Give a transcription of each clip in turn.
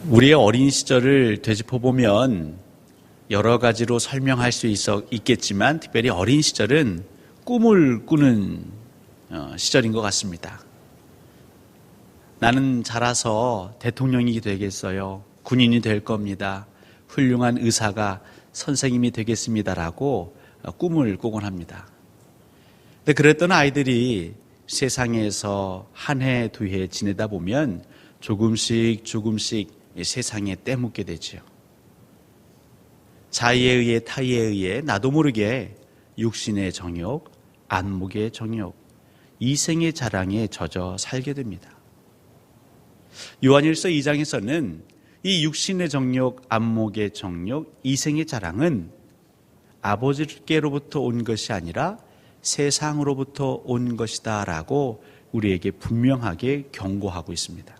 우리의 어린 시절을 되짚어보면 여러 가지로 설명할 수 있겠지만 특별히 어린 시절은 꿈을 꾸는 시절인 것 같습니다. 나는 자라서 대통령이 되겠어요. 군인이 될 겁니다. 훌륭한 의사가 선생님이 되겠습니다라고 꿈을 꾸곤 합니다. 근데 그랬던 아이들이 세상에서 한 해, 두 해 지내다 보면 조금씩 세상에 때묻게 되죠. 자의에 의해 타의에 의해 나도 모르게 육신의 정욕, 안목의 정욕, 이생의 자랑에 젖어 살게 됩니다. 요한일서 2장에서는 이 육신의 정욕, 안목의 정욕, 이생의 자랑은 아버지께로부터 온 것이 아니라 세상으로부터 온 것이다 라고 우리에게 분명하게 경고하고 있습니다.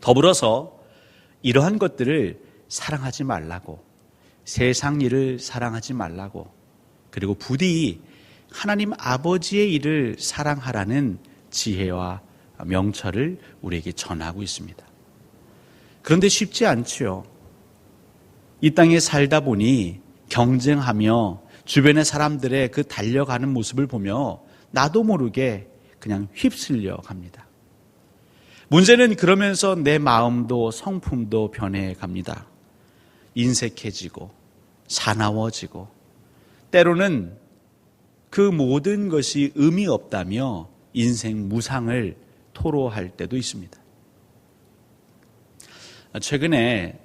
더불어서 이러한 것들을 사랑하지 말라고, 세상 일을 사랑하지 말라고, 그리고 부디 하나님 아버지의 일을 사랑하라는 지혜와 명철을 우리에게 전하고 있습니다. 그런데 쉽지 않지요. 이 땅에 살다 보니 경쟁하며 주변의 사람들의 그 달려가는 모습을 보며 나도 모르게 그냥 휩쓸려 갑니다. 문제는 그러면서 내 마음도 성품도 변해갑니다. 인색해지고 사나워지고 때로는 그 모든 것이 의미 없다며 인생 무상을 토로할 때도 있습니다. 최근에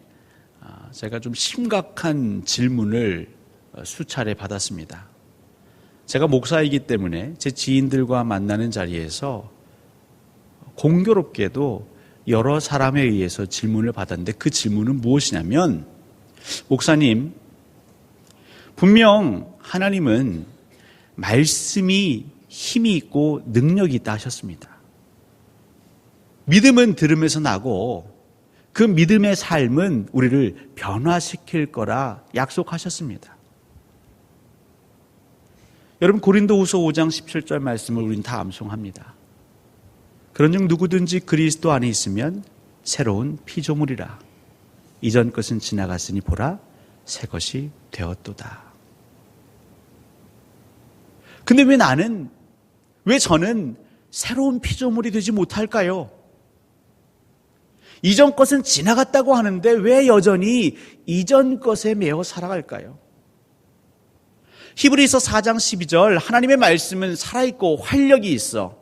제가 좀 심각한 질문을 수차례 받았습니다. 제가 목사이기 때문에 제 지인들과 만나는 자리에서 공교롭게도 여러 사람에 의해서 질문을 받았는데 그 질문은 무엇이냐면, 목사님, 분명 하나님은 말씀이 힘이 있고 능력이 있다 하셨습니다. 믿음은 들음에서 나고 그 믿음의 삶은 우리를 변화시킬 거라 약속하셨습니다. 여러분, 고린도후서 5장 17절 말씀을 우리는 다 암송합니다. 그런즉 누구든지 그리스도 안에 있으면 새로운 피조물이라. 이전 것은 지나갔으니 보라, 새 것이 되었도다. 근데 왜 저는 새로운 피조물이 되지 못할까요? 이전 것은 지나갔다고 하는데 왜 여전히 이전 것에 매여 살아갈까요? 히브리서 4장 12절, 하나님의 말씀은 살아있고 활력이 있어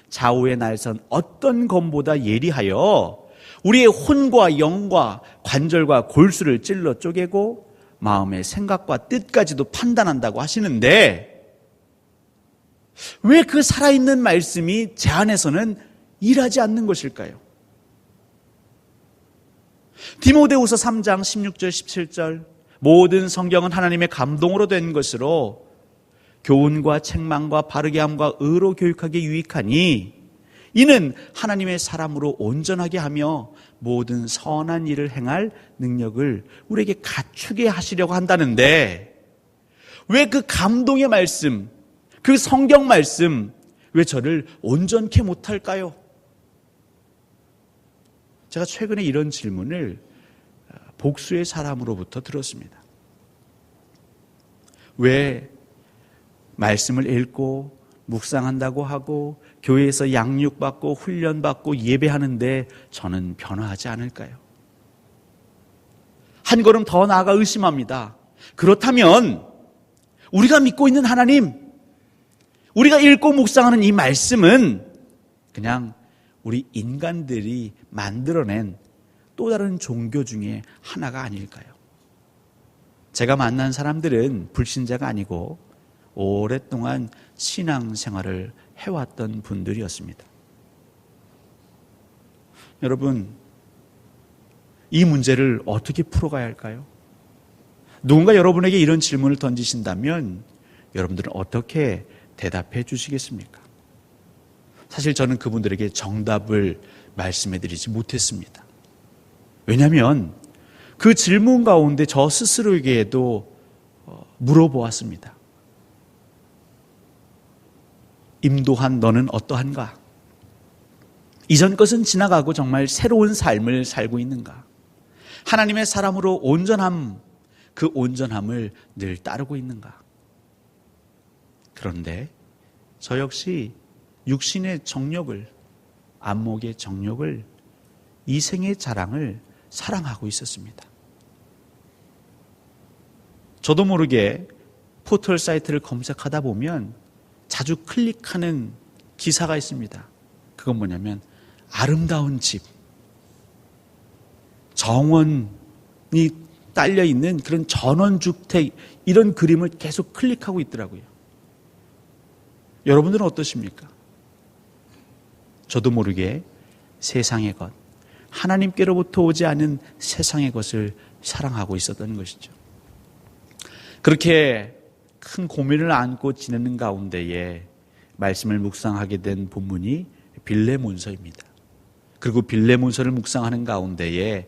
좌우의 날선 어떤 검보다 예리하여 우리의 혼과 영과 관절과 골수를 찔러 쪼개고 마음의 생각과 뜻까지도 판단한다고 하시는데, 왜 그 살아있는 말씀이 제 안에서는 일하지 않는 것일까요? 디모데후서 3장 16절 17절, 모든 성경은 하나님의 감동으로 된 것으로 교훈과 책망과 바르게 함과 의로 교육하기에 유익하니 이는 하나님의 사람으로 온전하게 하며 모든 선한 일을 행할 능력을 우리에게 갖추게 하시려고 한다는데, 왜 그 감동의 말씀, 그 성경 말씀, 왜 저를 온전케 못할까요? 제가 최근에 이런 질문을 복수의 사람으로부터 들었습니다. 왜 말씀을 읽고 묵상한다고 하고 교회에서 양육받고 훈련받고 예배하는데 저는 변화하지 않을까요? 한 걸음 더 나아가 의심합니다. 그렇다면 우리가 믿고 있는 하나님, 우리가 읽고 묵상하는 이 말씀은 그냥 우리 인간들이 만들어낸 또 다른 종교 중에 하나가 아닐까요? 제가 만난 사람들은 불신자가 아니고 오랫동안 신앙생활을 해왔던 분들이었습니다. 여러분, 이 문제를 어떻게 풀어가야 할까요? 누군가 여러분에게 이런 질문을 던지신다면 여러분들은 어떻게 대답해 주시겠습니까? 사실 저는 그분들에게 정답을 말씀해 드리지 못했습니다. 왜냐하면 그 질문 가운데 저 스스로에게도 물어보았습니다. 임도한 너는 어떠한가? 이전 것은 지나가고 정말 새로운 삶을 살고 있는가? 하나님의 사람으로 온전함, 그 온전함을 늘 따르고 있는가? 그런데 저 역시 육신의 정욕을, 안목의 정욕을, 이생의 자랑을 사랑하고 있었습니다. 저도 모르게 포털 사이트를 검색하다 보면 자주 클릭하는 기사가 있습니다. 그건 뭐냐면 아름다운 집, 정원이 딸려 있는 그런 전원주택, 이런 그림을 계속 클릭하고 있더라고요. 여러분들은 어떠십니까? 저도 모르게 세상의 것, 하나님께로부터 오지 않은 세상의 것을 사랑하고 있었던 것이죠. 그렇게 큰 고민을 안고 지내는 가운데에 말씀을 묵상하게 된 본문이 빌레몬서입니다. 그리고 빌레몬서를 묵상하는 가운데에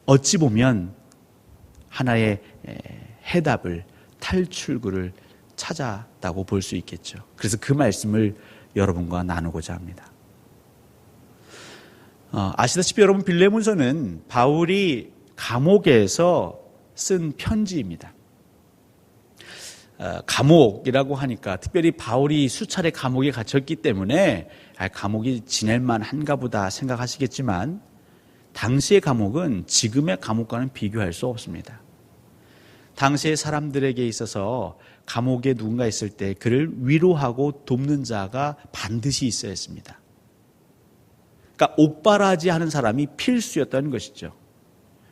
어찌 보면 하나의 해답을, 탈출구를 찾았다고 볼 수 있겠죠. 그래서 그 말씀을 여러분과 나누고자 합니다. 아시다시피 여러분, 빌레몬서는 바울이 감옥에서 쓴 편지입니다. 감옥이라고 하니까 특별히 바울이 수차례 감옥에 갇혔기 때문에 감옥이 지낼만 한가 보다 생각하시겠지만, 당시의 감옥은 지금의 감옥과는 비교할 수 없습니다. 당시의 사람들에게 있어서 감옥에 누군가 있을 때 그를 위로하고 돕는 자가 반드시 있어야 했습니다. 그러니까 옥바라지 하는 사람이 필수였다는 것이죠.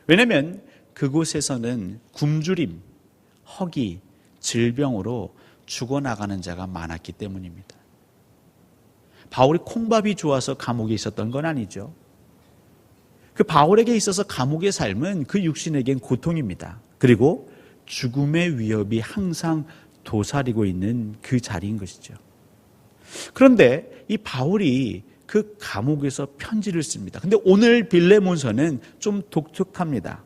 왜냐하면 그곳에서는 굶주림, 허기, 질병으로 죽어나가는 자가 많았기 때문입니다. 바울이 콩밥이 좋아서 감옥에 있었던 건 아니죠. 그 바울에게 있어서 감옥의 삶은 그 육신에겐 고통입니다. 그리고 죽음의 위협이 항상 도사리고 있는 그 자리인 것이죠. 그런데 이 바울이 그 감옥에서 편지를 씁니다. 근데 오늘 빌레몬서는 좀 독특합니다.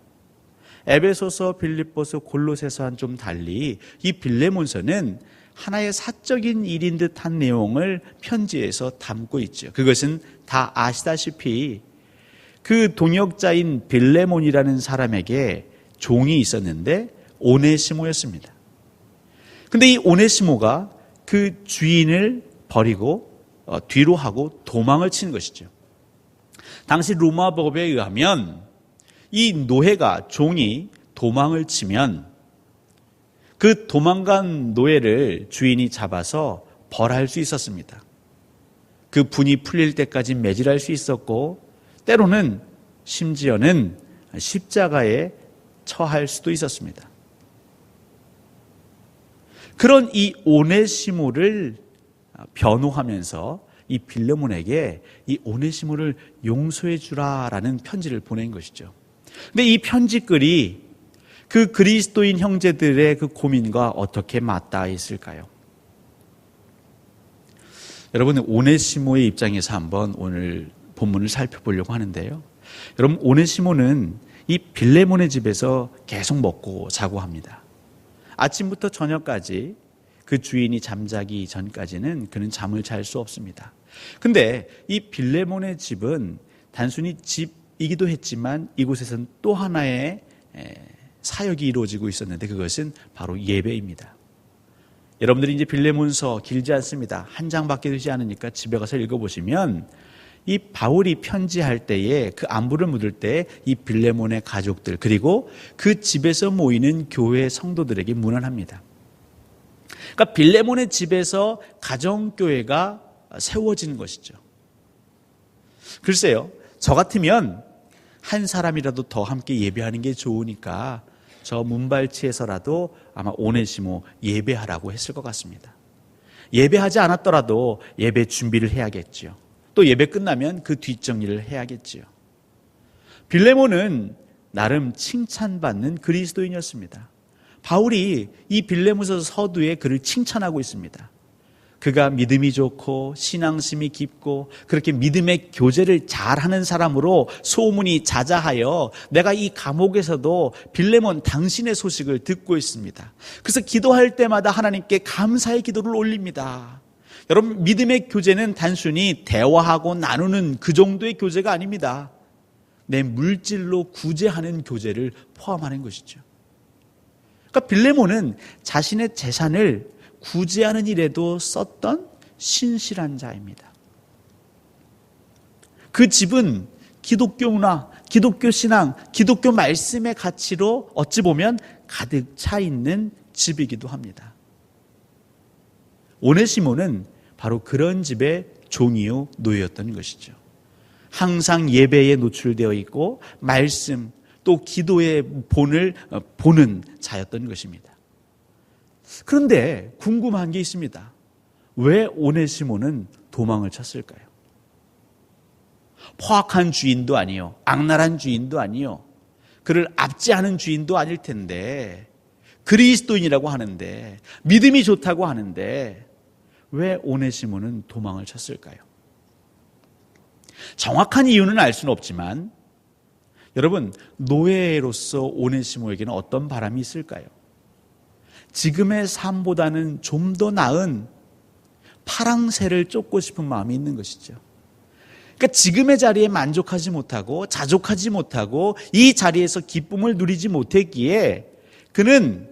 에베소서, 빌립보서, 골로새서와는 좀 달리 이 빌레몬서는 하나의 사적인 일인 듯한 내용을 편지에서 담고 있죠. 그것은 다 아시다시피 그 동역자인 빌레몬이라는 사람에게 종이 있었는데 오네시모였습니다. 근데 이 오네시모가 그 주인을 버리고 뒤로 하고 도망을 친 것이죠. 당시 로마 법에 의하면 이 노예가, 종이 도망을 치면 그 도망간 노예를 주인이 잡아서 벌할 수 있었습니다. 그 분이 풀릴 때까지 매질할 수 있었고, 때로는 심지어는 십자가에 처할 수도 있었습니다. 그런 이 오네시모를 변호하면서 이 빌레몬에게 이 오네시모를 용서해 주라라는 편지를 보낸 것이죠. 근데 이 편지글이 그 그리스도인 형제들의 그 고민과 어떻게 맞닿아 있을까요? 여러분, 오네시모의 입장에서 한번 오늘 본문을 살펴보려고 하는데요. 여러분, 오네시모는 이 빌레몬의 집에서 계속 먹고 자고 합니다. 아침부터 저녁까지 그 주인이 잠자기 전까지는 그는 잠을 잘 수 없습니다. 근데 이 빌레몬의 집은 단순히 집이기도 했지만 이곳에서는 또 하나의 사역이 이루어지고 있었는데 그것은 바로 예배입니다. 여러분들이 이제 빌레몬서 길지 않습니다. 한 장밖에 되지 않으니까 집에 가서 읽어보시면 이 바울이 편지할 때에 그 안부를 묻을 때 이 빌레몬의 가족들 그리고 그 집에서 모이는 교회 성도들에게 문안합니다. 그러니까 빌레몬의 집에서 가정교회가 세워지는 것이죠. 글쎄요, 저 같으면 한 사람이라도 더 함께 예배하는 게 좋으니까 저 문발치에서라도 아마 오네시모 예배하라고 했을 것 같습니다. 예배하지 않았더라도 예배 준비를 해야겠죠. 또 예배 끝나면 그 뒷정리를 해야겠지요. 빌레몬은 나름 칭찬받는 그리스도인이었습니다. 바울이 이 빌레몬서 서두에 그를 칭찬하고 있습니다. 그가 믿음이 좋고 신앙심이 깊고 그렇게 믿음의 교제를 잘하는 사람으로 소문이 자자하여 내가 이 감옥에서도 빌레몬 당신의 소식을 듣고 있습니다. 그래서 기도할 때마다 하나님께 감사의 기도를 올립니다. 여러분, 믿음의 교제는 단순히 대화하고 나누는 그 정도의 교제가 아닙니다. 내 물질로 구제하는 교제를 포함하는 것이죠. 그러니까 빌레몬은 자신의 재산을 구제하는 일에도 썼던 신실한 자입니다. 그 집은 기독교 문화, 기독교 신앙, 기독교 말씀의 가치로 어찌 보면 가득 차 있는 집이기도 합니다. 오네시모는 바로 그런 집의 종이요 노예였던 것이죠. 항상 예배에 노출되어 있고 말씀 또 기도의 본을 보는 자였던 것입니다. 그런데 궁금한 게 있습니다. 왜 오네시모는 도망을 쳤을까요? 포악한 주인도 아니요, 악랄한 주인도 아니요, 그를 압제하는 주인도 아닐 텐데, 그리스도인이라고 하는데, 믿음이 좋다고 하는데 왜 오네시모는 도망을 쳤을까요? 정확한 이유는 알 수는 없지만 여러분, 노예로서 오네시모에게는 어떤 바람이 있을까요? 지금의 삶보다는 좀 더 나은 파랑새를 쫓고 싶은 마음이 있는 것이죠. 그러니까 지금의 자리에 만족하지 못하고 자족하지 못하고 이 자리에서 기쁨을 누리지 못했기에 그는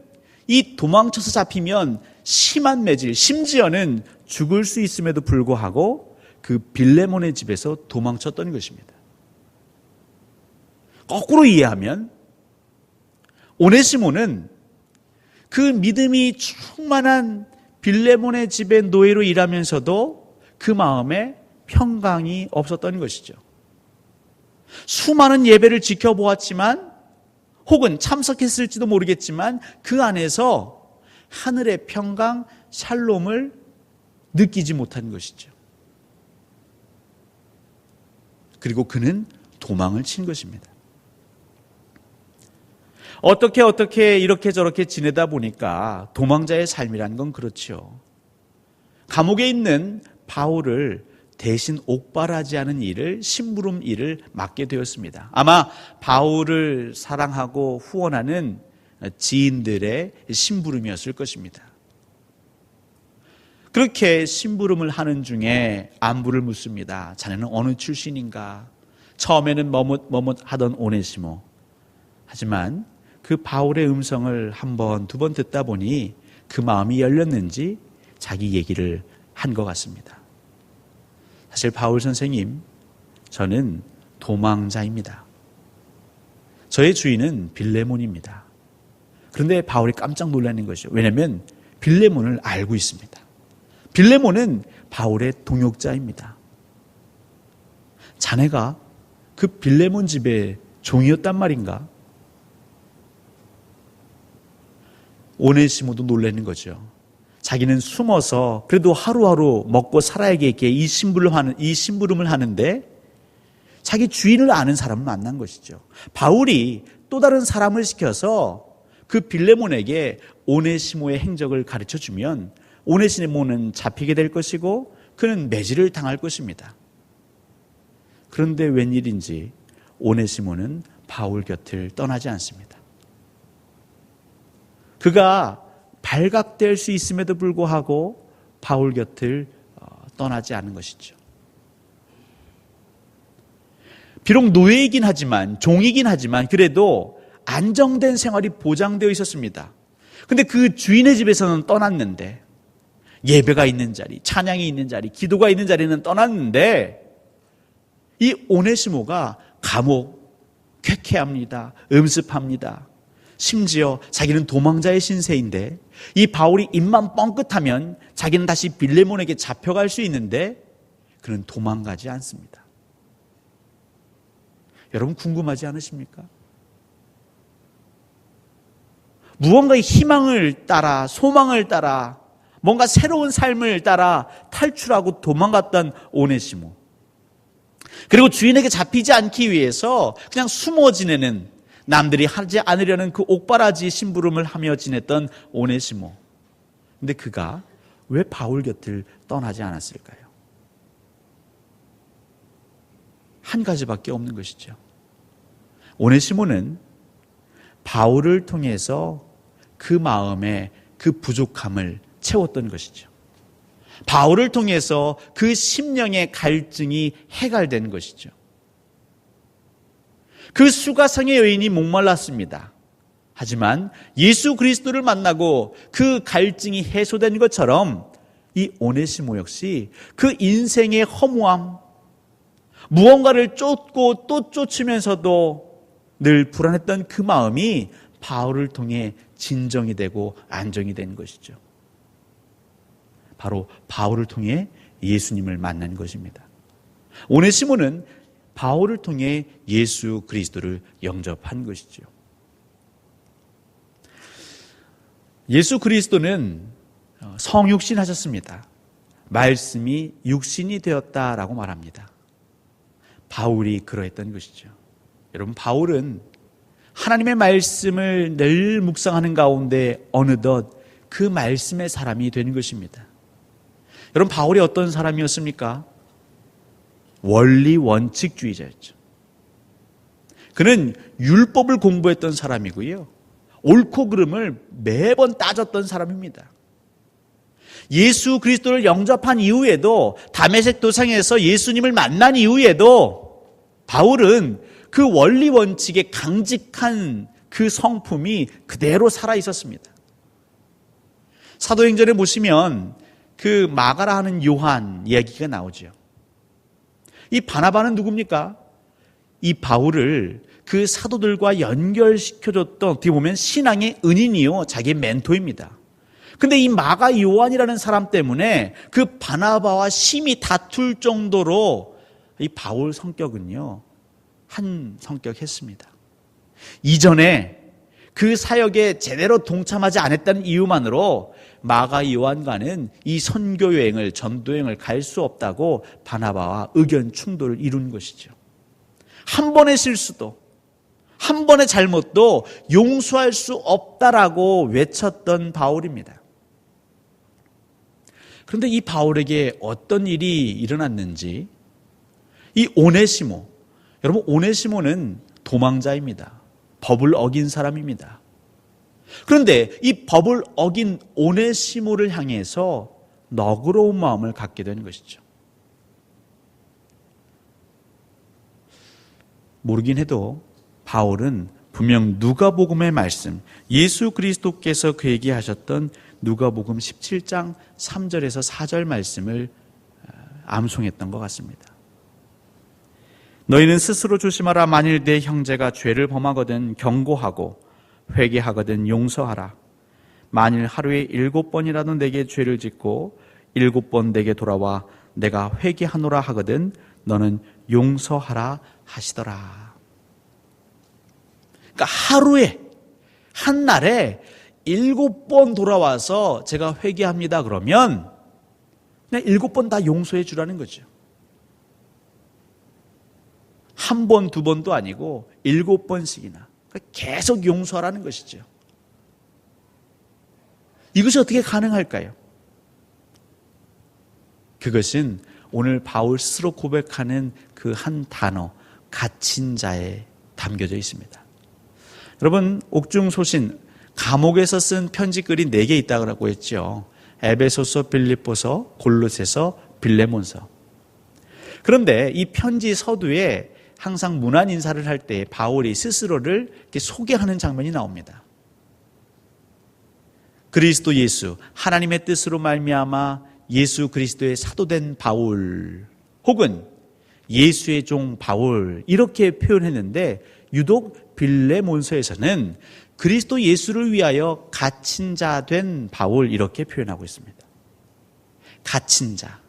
이 도망쳐서 잡히면 심한 매질, 심지어는 죽을 수 있음에도 불구하고 그 빌레몬의 집에서 도망쳤던 것입니다. 거꾸로 이해하면 오네시모는 그 믿음이 충만한 빌레몬의 집의 노예로 일하면서도 그 마음에 평강이 없었던 것이죠. 수많은 예배를 지켜보았지만 혹은 참석했을지도 모르겠지만 그 안에서 하늘의 평강, 샬롬을 느끼지 못한 것이죠. 그리고 그는 도망을 친 것입니다. 어떻게 이렇게 저렇게 지내다 보니까 도망자의 삶이라는 건 그렇죠. 감옥에 있는 바울을 대신 옥발하지 않은 일을, 심부름 일을 맡게 되었습니다. 아마 바울을 사랑하고 후원하는 지인들의 심부름이었을 것입니다. 그렇게 심부름을 하는 중에 안부를 묻습니다. 자네는 어느 출신인가? 처음에는 머뭇하던 오네시모. 하지만 그 바울의 음성을 한 번, 두 번 듣다 보니 그 마음이 열렸는지 자기 얘기를 한 것 같습니다. 사실 바울 선생님, 저는 도망자입니다. 저의 주인은 빌레몬입니다. 그런데 바울이 깜짝 놀라는 것이죠. 왜냐하면 빌레몬을 알고 있습니다. 빌레몬은 바울의 동역자입니다. 자네가 그 빌레몬 집의 종이었단 말인가? 오네시모도 놀라는 거죠. 자기는 숨어서 그래도 하루하루 먹고 살아야겠기에 이 심부름을 하는데 자기 주인을 아는 사람을 만난 것이죠. 바울이 또 다른 사람을 시켜서 그 빌레몬에게 오네시모의 행적을 가르쳐주면 오네시모는 잡히게 될 것이고 그는 매질을 당할 것입니다. 그런데 웬일인지 오네시모는 바울 곁을 떠나지 않습니다. 그가 발각될 수 있음에도 불구하고 바울 곁을 떠나지 않은 것이죠. 비록 노예이긴 하지만, 종이긴 하지만 그래도 안정된 생활이 보장되어 있었습니다. 그런데 그 주인의 집에서는 떠났는데, 예배가 있는 자리, 찬양이 있는 자리, 기도가 있는 자리는 떠났는데 이 오네시모가 감옥, 쾌쾌합니다. 음습합니다. 심지어 자기는 도망자의 신세인데 이 바울이 입만 뻥끗하면 자기는 다시 빌레몬에게 잡혀갈 수 있는데 그는 도망가지 않습니다. 여러분 궁금하지 않으십니까? 무언가의 희망을 따라, 소망을 따라, 뭔가 새로운 삶을 따라 탈출하고 도망갔던 오네시모. 그리고 주인에게 잡히지 않기 위해서 그냥 숨어 지내는, 남들이 하지 않으려는 그 옥바라지 심부름을 하며 지냈던 오네시모. 근데 그가 왜 바울 곁을 떠나지 않았을까요? 한 가지밖에 없는 것이죠. 오네시모는 바울을 통해서 그 마음에 그 부족함을 채웠던 것이죠. 바울을 통해서 그 심령의 갈증이 해갈된 것이죠. 그 수가성의 여인이 목말랐습니다. 하지만 예수 그리스도를 만나고 그 갈증이 해소된 것처럼 이 오네시모 역시 그 인생의 허무함, 무언가를 쫓고 또 쫓으면서도 늘 불안했던 그 마음이 바울을 통해 진정이 되고 안정이 된 것이죠. 바로 바울을 통해 예수님을 만난 것입니다. 오네시모는 바울을 통해 예수 그리스도를 영접한 것이죠. 예수 그리스도는 성육신 하셨습니다. 말씀이 육신이 되었다라고 말합니다. 바울이 그러했던 것이죠. 여러분, 바울은 하나님의 말씀을 늘 묵상하는 가운데 어느덧 그 말씀의 사람이 된 것입니다. 여러분, 바울이 어떤 사람이었습니까? 원리 원칙주의자였죠. 그는 율법을 공부했던 사람이고요. 옳고 그름을 매번 따졌던 사람입니다. 예수 그리스도를 영접한 이후에도 다메섹 도상에서 예수님을 만난 이후에도 바울은 그 원리 원칙에 강직한 그 성품이 그대로 살아 있었습니다. 사도행전에 보시면 그 마가라 하는 요한 이야기가 나오죠. 이 바나바는 누굽니까? 이 바울을 그 사도들과 연결시켜줬던 어떻게 보면 신앙의 은인이요, 자기의 멘토입니다. 근데 이 마가 요한이라는 사람 때문에 그 바나바와 심히 다툴 정도로 이 바울 성격은요, 한 성격했습니다. 이전에 그 사역에 제대로 동참하지 않았다는 이유만으로 마가 요한과는 이 선교 여행을, 전도 여행을 갈 수 없다고 바나바와 의견 충돌을 이룬 것이죠. 한 번의 실수도, 한 번의 잘못도 용서할 수 없다라고 외쳤던 바울입니다. 그런데 이 바울에게 어떤 일이 일어났는지, 이 오네시모, 여러분, 오네시모는 도망자입니다. 법을 어긴 사람입니다. 그런데 이 법을 어긴 오네시모를 향해서 너그러운 마음을 갖게 된 것이죠. 모르긴 해도 바울은 분명 누가복음의 말씀, 예수 그리스도께서 그에게 하셨던 누가복음 17장 3절에서 4절 말씀을 암송했던 것 같습니다. 너희는 스스로 조심하라. 만일 내 형제가 죄를 범하거든 경고하고 회개하거든 용서하라. 만일 하루에 7번이라도 내게 죄를 짓고 7번 내게 돌아와 내가 회개하노라 하거든 너는 용서하라 하시더라. 그러니까 하루에, 한 날에 7번 돌아와서 제가 회개합니다 그러면 그냥 7번 다 용서해 주라는 거죠. 한 번, 두 번도 아니고 7번씩이나 계속 용서하라는 것이죠. 이것이 어떻게 가능할까요? 그것은 오늘 바울 스스로 고백하는 그 한 단어, 갇힌 자에 담겨져 있습니다. 여러분, 옥중소신, 감옥에서 쓴 편지글이 4개 있다고 했죠. 에베소서, 빌립보서, 골로새서, 빌레몬서. 그런데 이 편지 서두에 항상 문안 인사를 할 때 바울이 스스로를 이렇게 소개하는 장면이 나옵니다. 그리스도 예수, 하나님의 뜻으로 말미암아 예수 그리스도의 사도된 바울, 혹은 예수의 종 바울, 이렇게 표현했는데 유독 빌레몬서에서는 그리스도 예수를 위하여 갇힌 자 된 바울, 이렇게 표현하고 있습니다. 갇힌 자.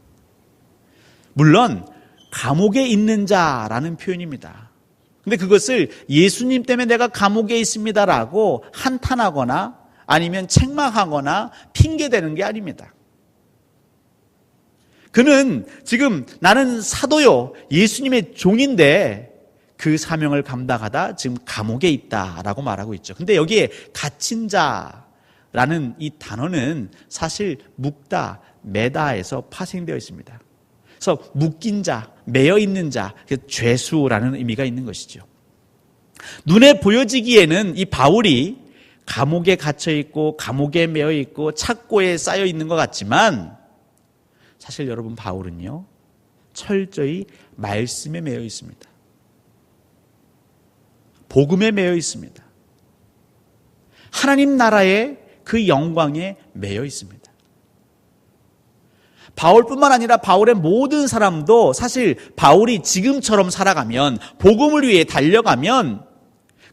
물론 감옥에 있는 자라는 표현입니다. 근데 그것을 예수님 때문에 내가 감옥에 있습니다라고 한탄하거나 아니면 책망하거나 핑계대는 게 아닙니다. 그는 지금 나는 사도요, 예수님의 종인데 그 사명을 감당하다 지금 감옥에 있다라고 말하고 있죠. 근데 여기에 갇힌 자라는 이 단어는 사실 묵다, 매다에서 파생되어 있습니다. 그래서 묶인 자, 매여 있는 자, 죄수라는 의미가 있는 것이죠. 눈에 보여지기에는 이 바울이 감옥에 갇혀 있고 감옥에 매여 있고 착고에 쌓여 있는 것 같지만 사실 여러분, 바울은요, 철저히 말씀에 매여 있습니다. 복음에 매여 있습니다. 하나님 나라의 그 영광에 매여 있습니다. 바울뿐만 아니라 바울의 모든 사람도 사실 바울이 지금처럼 살아가면, 복음을 위해 달려가면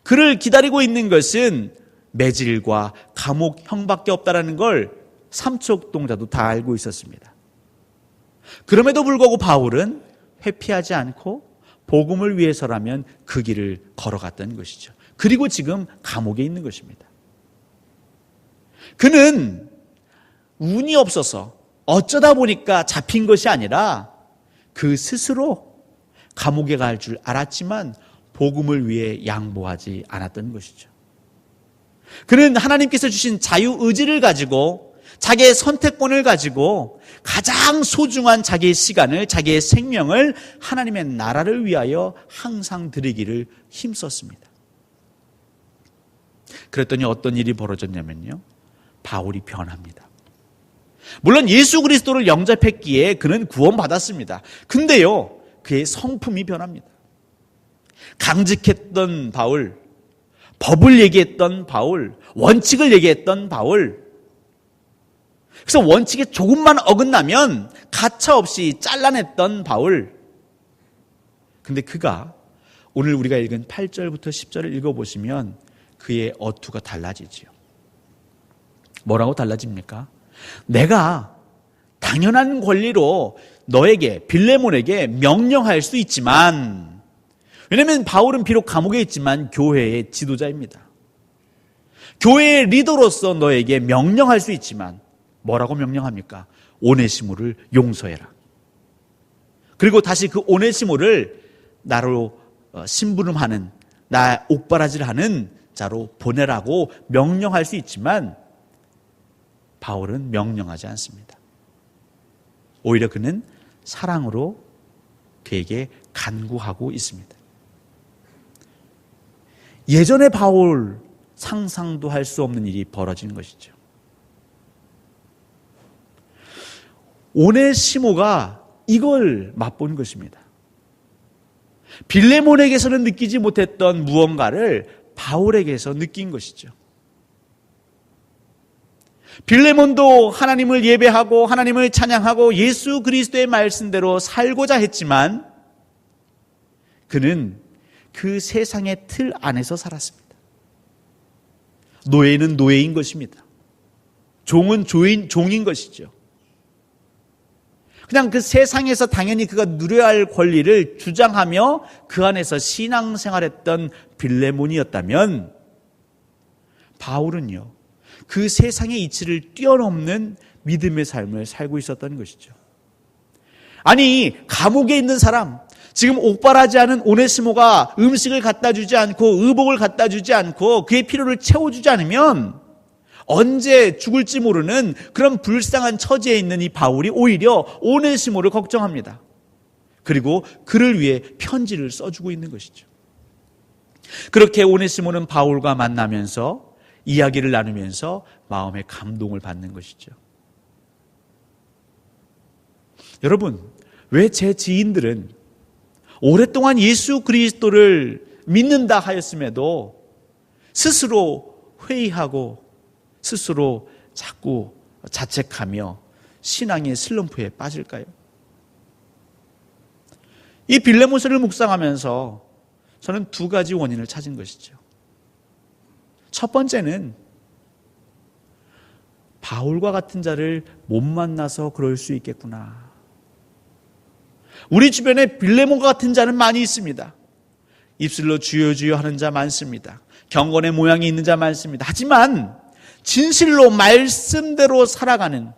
그를 기다리고 있는 것은 매질과 감옥형밖에 없다는 걸 삼척동자도 다 알고 있었습니다. 그럼에도 불구하고 바울은 회피하지 않고 복음을 위해서라면 그 길을 걸어갔던 것이죠. 그리고 지금 감옥에 있는 것입니다. 그는 운이 없어서 어쩌다 보니까 잡힌 것이 아니라 그 스스로 감옥에 갈 줄 알았지만 복음을 위해 양보하지 않았던 것이죠. 그는 하나님께서 주신 자유의지를 가지고, 자기의 선택권을 가지고 가장 소중한 자기의 시간을, 자기의 생명을 하나님의 나라를 위하여 항상 드리기를 힘썼습니다. 그랬더니 어떤 일이 벌어졌냐면요, 바울이 변합니다. 물론 예수 그리스도를 영접했기에 그는 구원받았습니다. 근데요, 그의 성품이 변합니다. 강직했던 바울, 법을 얘기했던 바울, 원칙을 얘기했던 바울, 그래서 원칙에 조금만 어긋나면 가차없이 잘라냈던 바울. 근데 그가 오늘 우리가 읽은 8절부터 10절을 읽어보시면 그의 어투가 달라지지요. 뭐라고 달라집니까? 내가 당연한 권리로 너에게, 빌레몬에게 명령할 수 있지만, 왜냐하면 바울은 비록 감옥에 있지만 교회의 지도자입니다. 교회의 리더로서 너에게 명령할 수 있지만 뭐라고 명령합니까? 오네시모를 용서해라. 그리고 다시 그 오네시모를 나로 심부름하는, 나 옥바라지를 자로 보내라고 명령할 수 있지만 바울은 명령하지 않습니다. 오히려 그는 사랑으로 그에게 간구하고 있습니다. 예전에 바울 상상도 할 수 없는 일이 벌어진 것이죠. 오네시모가 이걸 맛본 것입니다. 빌레몬에게서는 느끼지 못했던 무언가를 바울에게서 느낀 것이죠. 빌레몬도 하나님을 예배하고 하나님을 찬양하고 예수 그리스도의 말씀대로 살고자 했지만 그는 그 세상의 틀 안에서 살았습니다. 노예는 노예인 것입니다. 종은 종인 것이죠. 그냥 그 세상에서 당연히 그가 누려야 할 권리를 주장하며 그 안에서 신앙생활했던 빌레몬이었다면 바울은요, 그 세상의 이치를 뛰어넘는 믿음의 삶을 살고 있었던 것이죠. 아니, 감옥에 있는 사람, 지금 옥바라지 않은 오네시모가 음식을 갖다 주지 않고 의복을 갖다 주지 않고 그의 필요를 채워주지 않으면 언제 죽을지 모르는 그런 불쌍한 처지에 있는 이 바울이 오히려 오네시모를 걱정합니다. 그리고 그를 위해 편지를 써주고 있는 것이죠. 그렇게 오네시모는 바울과 만나면서 이야기를 나누면서 마음의 감동을 받는 것이죠. 여러분, 왜 제 지인들은 오랫동안 예수 그리스도를 믿는다 하였음에도 스스로 회의하고 스스로 자꾸 자책하며 신앙의 슬럼프에 빠질까요? 이 빌레몬서를 묵상하면서 저는 두 가지 원인을 찾은 것이죠. 첫 번째는 바울과 같은 자를 못 만나서 그럴 수 있겠구나. 우리 주변에 빌레몬과 같은 자는 많이 있습니다. 입술로 주여 주여 하는 자 많습니다. 경건의 모양이 있는 자 많습니다. 하지만 진실로 말씀대로 살아가는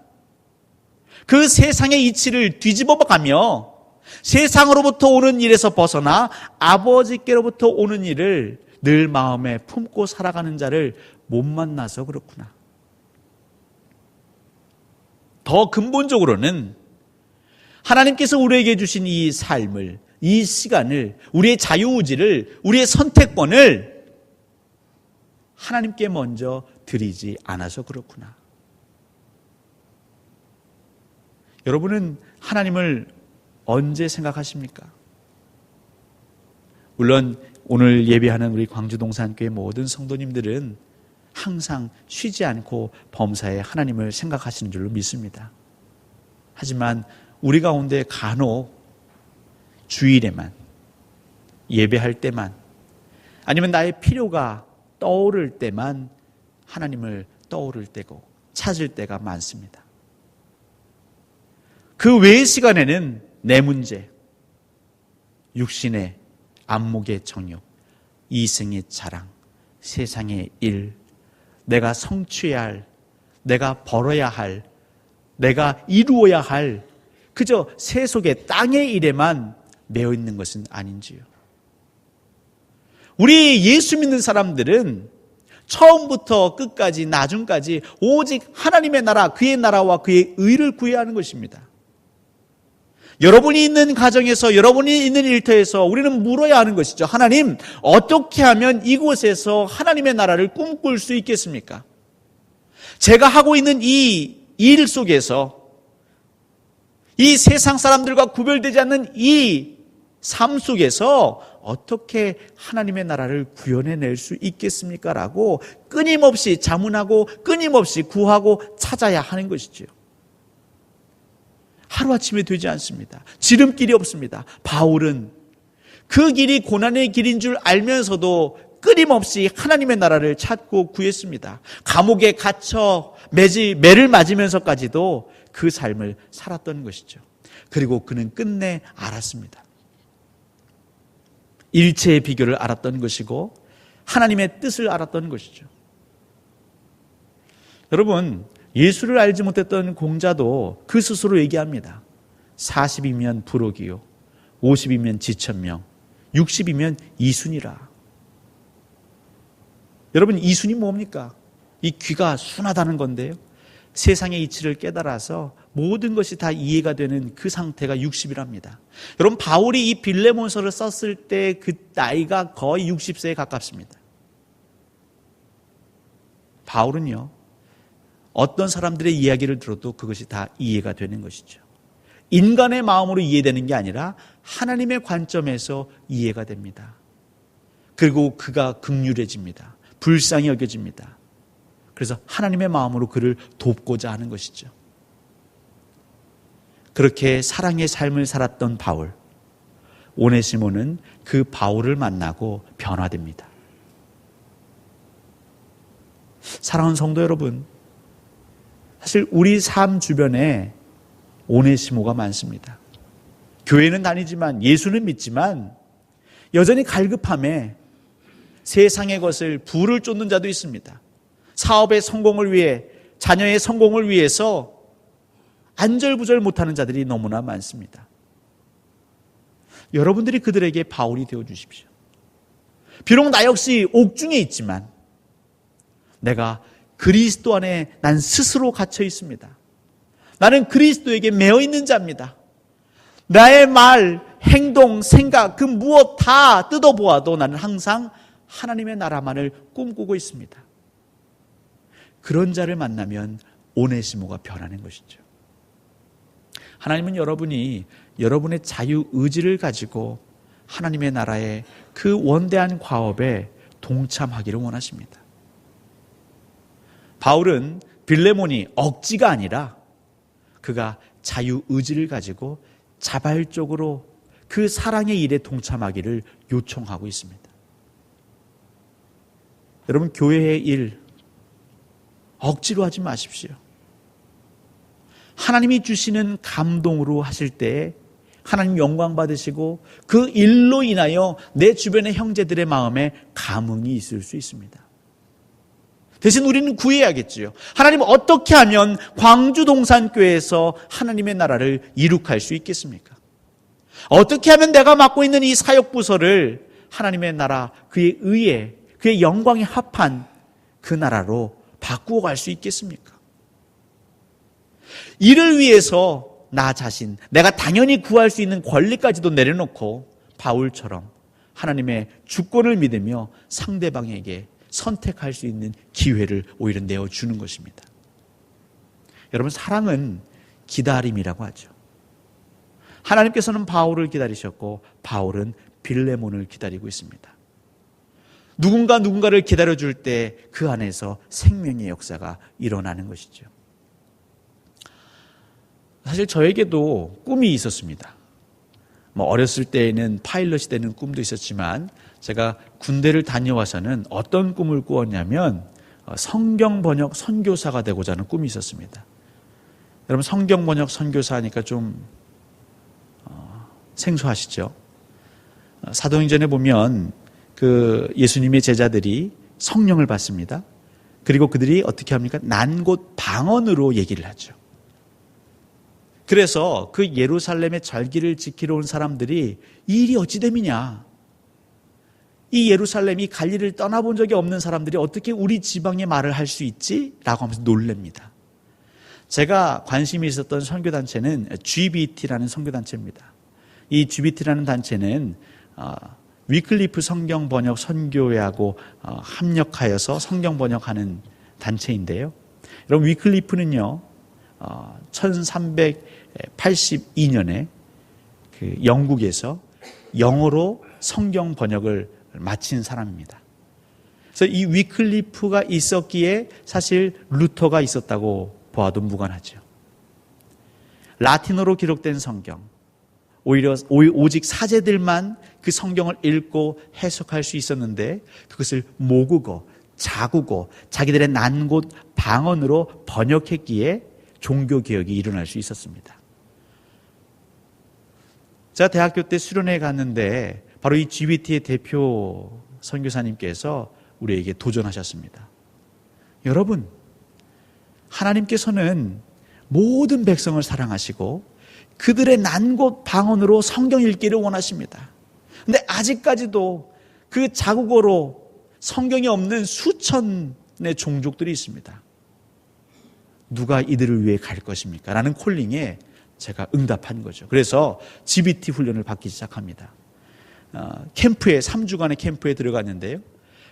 그 세상의 이치를 뒤집어가며 세상으로부터 오는 일에서 벗어나 아버지께로부터 오는 일을 늘 마음에 품고 살아가는 자를 못 만나서 그렇구나. 더 근본적으로는 하나님께서 우리에게 주신 이 삶을, 이 시간을, 우리의 자유의지를, 우리의 선택권을 하나님께 먼저 드리지 않아서 그렇구나. 여러분은 하나님을 언제 생각하십니까? 물론 오늘 예배하는 우리 광주동산교회 모든 성도님들은 항상 쉬지 않고 범사에 하나님을 생각하시는 줄로 믿습니다. 하지만 우리 가운데 간혹 주일에만, 예배할 때만, 아니면 나의 필요가 떠오를 때만 하나님을 떠오를 때고 찾을 때가 많습니다. 그 외의 시간에는 내 문제, 육신의 안목의 정욕, 이생의 자랑, 세상의 일, 내가 성취해야 할, 내가 벌어야 할, 내가 이루어야 할 그저 세속의 땅의 일에만 매여 있는 것은 아닌지요. 우리 예수 믿는 사람들은 처음부터 끝까지 나중까지 오직 하나님의 나라, 그의 나라와 그의 의를 구해야 하는 것입니다. 여러분이 있는 가정에서, 여러분이 있는 일터에서 우리는 물어야 하는 것이죠. 하나님, 어떻게 하면 이곳에서 하나님의 나라를 꿈꿀 수 있겠습니까? 제가 하고 있는 이 일 속에서, 이 세상 사람들과 구별되지 않는 이 삶 속에서 어떻게 하나님의 나라를 구현해낼 수 있겠습니까? 라고 끊임없이 자문하고 끊임없이 구하고 찾아야 하는 것이죠. 하루아침에 되지 않습니다. 지름길이 없습니다. 바울은 그 길이 고난의 길인 줄 알면서도 끊임없이 하나님의 나라를 찾고 구했습니다. 감옥에 갇혀 매를 맞으면서까지도 그 삶을 살았던 것이죠. 그리고 그는 끝내 알았습니다. 일체의 비결을 알았던 것이고 하나님의 뜻을 알았던 것이죠. 여러분, 예수를 알지 못했던 공자도 그 스스로 얘기합니다. 40이면 부록이요, 50이면 지천명, 60이면 이순이라. 여러분, 이순이 뭡니까? 이 귀가 순하다는 건데요, 세상의 이치를 깨달아서 모든 것이 다 이해가 되는 그 상태가 60이랍니다. 여러분, 바울이 이 빌레몬서를 썼을 때 그 나이가 거의 60세에 가깝습니다. 바울은요, 어떤 사람들의 이야기를 들어도 그것이 다 이해가 되는 것이죠. 인간의 마음으로 이해되는 게 아니라 하나님의 관점에서 이해가 됩니다. 그리고 그가 긍휼해집니다. 불쌍히 여겨집니다. 그래서 하나님의 마음으로 그를 돕고자 하는 것이죠. 그렇게 사랑의 삶을 살았던 바울, 오네시모는 그 바울을 만나고 변화됩니다. 사랑하는 성도 여러분, 사실 우리 삶 주변에 오네시모가 많습니다. 교회는 다니지만, 예수는 믿지만 여전히 갈급함에 세상의 것을 부를 쫓는 자도 있습니다. 사업의 성공을 위해, 자녀의 성공을 위해서 안절부절 못하는 자들이 너무나 많습니다. 여러분들이 그들에게 바울이 되어주십시오. 비록 나 역시 옥중에 있지만 내가 그리스도 안에 난 스스로 갇혀 있습니다. 나는 그리스도에게 매어 있는 자입니다. 나의 말, 행동, 생각 그 무엇 다 뜯어보아도 나는 항상 하나님의 나라만을 꿈꾸고 있습니다. 그런 자를 만나면 오네시모가 변하는 것이죠. 하나님은 여러분이 여러분의 자유의지를 가지고 하나님의 나라의 그 원대한 과업에 동참하기를 원하십니다. 바울은 빌레몬이 억지가 아니라 그가 자유의지를 가지고 자발적으로 그 사랑의 일에 동참하기를 요청하고 있습니다. 여러분, 교회의 일 억지로 하지 마십시오. 하나님이 주시는 감동으로 하실 때 하나님 영광 받으시고 그 일로 인하여 내 주변의 형제들의 마음에 감흥이 있을 수 있습니다. 대신 우리는 구해야겠지요. 하나님, 어떻게 하면 광주동산교회에서 하나님의 나라를 이룩할 수 있겠습니까? 어떻게 하면 내가 맡고 있는 이 사역부서를 하나님의 나라, 그의 의에, 그의 영광에 합한 그 나라로 바꾸어 갈 수 있겠습니까? 이를 위해서 나 자신, 내가 당연히 구할 수 있는 권리까지도 내려놓고 바울처럼 하나님의 주권을 믿으며 상대방에게 선택할 수 있는 기회를 오히려 내어주는 것입니다. 여러분, 사랑은 기다림이라고 하죠. 하나님께서는 바울을 기다리셨고 바울은 빌레몬을 기다리고 있습니다. 누군가를 기다려줄 때 그 안에서 생명의 역사가 일어나는 것이죠. 사실 저에게도 꿈이 있었습니다. 어렸을 때에는 파일럿이 되는 꿈도 있었지만 제가 군대를 다녀와서는 어떤 꿈을 꾸었냐면 성경 번역 선교사가 되고자 하는 꿈이 있었습니다. 여러분 성경 번역 선교사 하니까 좀 생소하시죠? 사도행전에 보면 그 예수님의 제자들이 성령을 받습니다. 그리고 그들이 어떻게 합니까? 난 곳 방언으로 얘기를 하죠. 그래서 그 예루살렘의 절기를 지키러 온 사람들이 이 일이 어찌 됨이냐? 이 예루살렘이 갈릴리를 떠나본 적이 없는 사람들이 어떻게 우리 지방의 말을 할 수 있지? 라고 하면서 놀랍니다. 제가 관심이 있었던 선교단체는 GBT라는 선교단체입니다. 이 GBT라는 단체는 위클리프 성경 번역 선교회하고 합력하여서 성경 번역하는 단체인데요. 여러분 위클리프는요 1382년에 그 영국에서 영어로 성경 번역을 마친 사람입니다. 그래서 이 위클리프가 있었기에 사실 루터가 있었다고 보아도 무관하죠. 라틴어로 기록된 성경, 오직 사제들만 그 성경을 읽고 해석할 수 있었는데 그것을 모국어, 자국어, 자기들의 난 곳 방언으로 번역했기에 종교개혁이 일어날 수 있었습니다. 제가 대학교 때 수련회에 갔는데 바로 이 GBT의 대표 선교사님께서 우리에게 도전하셨습니다. 여러분, 하나님께서는 모든 백성을 사랑하시고 그들의 난 곳 방언으로 성경 읽기를 원하십니다. 근데 아직까지도 그 자국어로 성경이 없는 수천의 종족들이 있습니다. 누가 이들을 위해 갈 것입니까? 라는 콜링에 제가 응답한 거죠. 그래서 GBT 훈련을 받기 시작합니다. 캠프에 3주간의 캠프에 들어갔는데요.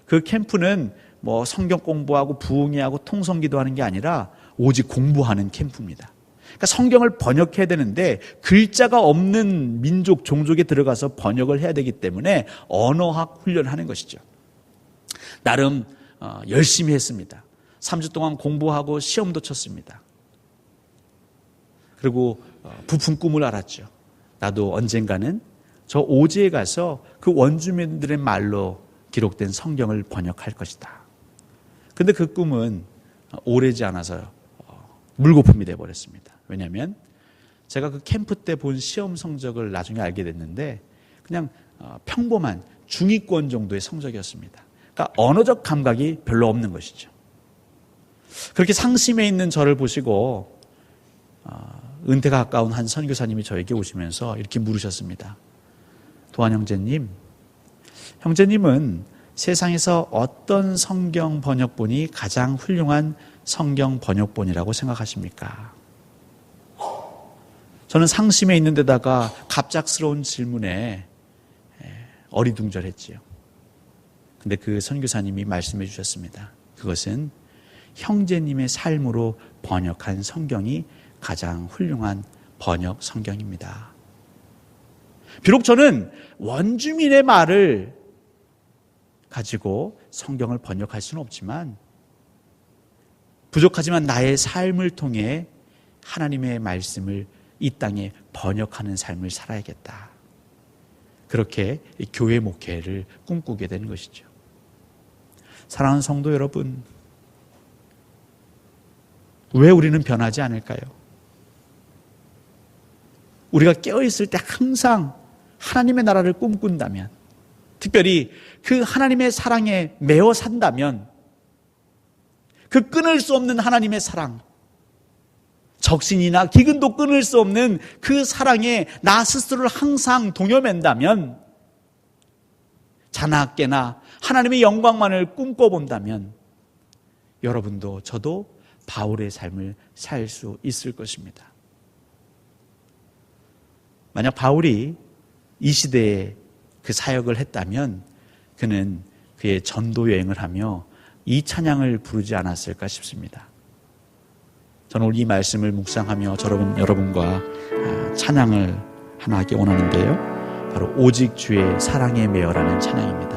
그 캠프는 뭐 성경 공부하고 부흥회하고 통성기도 하는 게 아니라 오직 공부하는 캠프입니다. 그러니까 성경을 번역해야 되는데 글자가 없는 민족, 종족에 들어가서 번역을 해야 되기 때문에 언어학 훈련하는 것이죠. 나름 열심히 했습니다. 3주 동안 공부하고 시험도 쳤습니다. 그리고 부푼 꿈을 알았죠. 나도 언젠가는 저 오지에 가서 그 원주민들의 말로 기록된 성경을 번역할 것이다. 근데 그 꿈은 오래지 않아서 물거품이 되어버렸습니다. 왜냐하면 제가 그 캠프 때 본 시험 성적을 나중에 알게 됐는데 그냥 평범한 중위권 정도의 성적이었습니다. 그러니까 언어적 감각이 별로 없는 것이죠. 그렇게 상심해 있는 저를 보시고 은퇴가 가까운 한 선교사님이 저에게 오시면서 이렇게 물으셨습니다. 도한 형제님, 형제님은 세상에서 어떤 성경 번역본이 가장 훌륭한 성경 번역본이라고 생각하십니까? 저는 상심해 있는 데다가 갑작스러운 질문에 어리둥절했지요. 근데 그 선교사님이 말씀해 주셨습니다. 그것은 형제님의 삶으로 번역한 성경이 가장 훌륭한 번역 성경입니다. 비록 저는 원주민의 말을 가지고 성경을 번역할 수는 없지만 부족하지만 나의 삶을 통해 하나님의 말씀을 이 땅에 번역하는 삶을 살아야겠다. 그렇게 교회 목회를 꿈꾸게 되는 것이죠. 사랑하는 성도 여러분, 왜 우리는 변하지 않을까요? 우리가 깨어있을 때 항상 하나님의 나라를 꿈꾼다면, 특별히 그 하나님의 사랑에 매어 산다면, 그 끊을 수 없는 하나님의 사랑, 적신이나 기근도 끊을 수 없는 그 사랑에 나 스스로를 항상 동여맨다면, 자나깨나 하나님의 영광만을 꿈꿔본다면 여러분도 저도 바울의 삶을 살 수 있을 것입니다. 만약 바울이 이 시대에 그 사역을 했다면 그는 그의 전도 여행을 하며 이 찬양을 부르지 않았을까 싶습니다. 저는 오늘 이 말씀을 묵상하며 여러분과 찬양을 하나 하기 원하는데요. 바로 오직 주의 사랑에 매여라는 찬양입니다.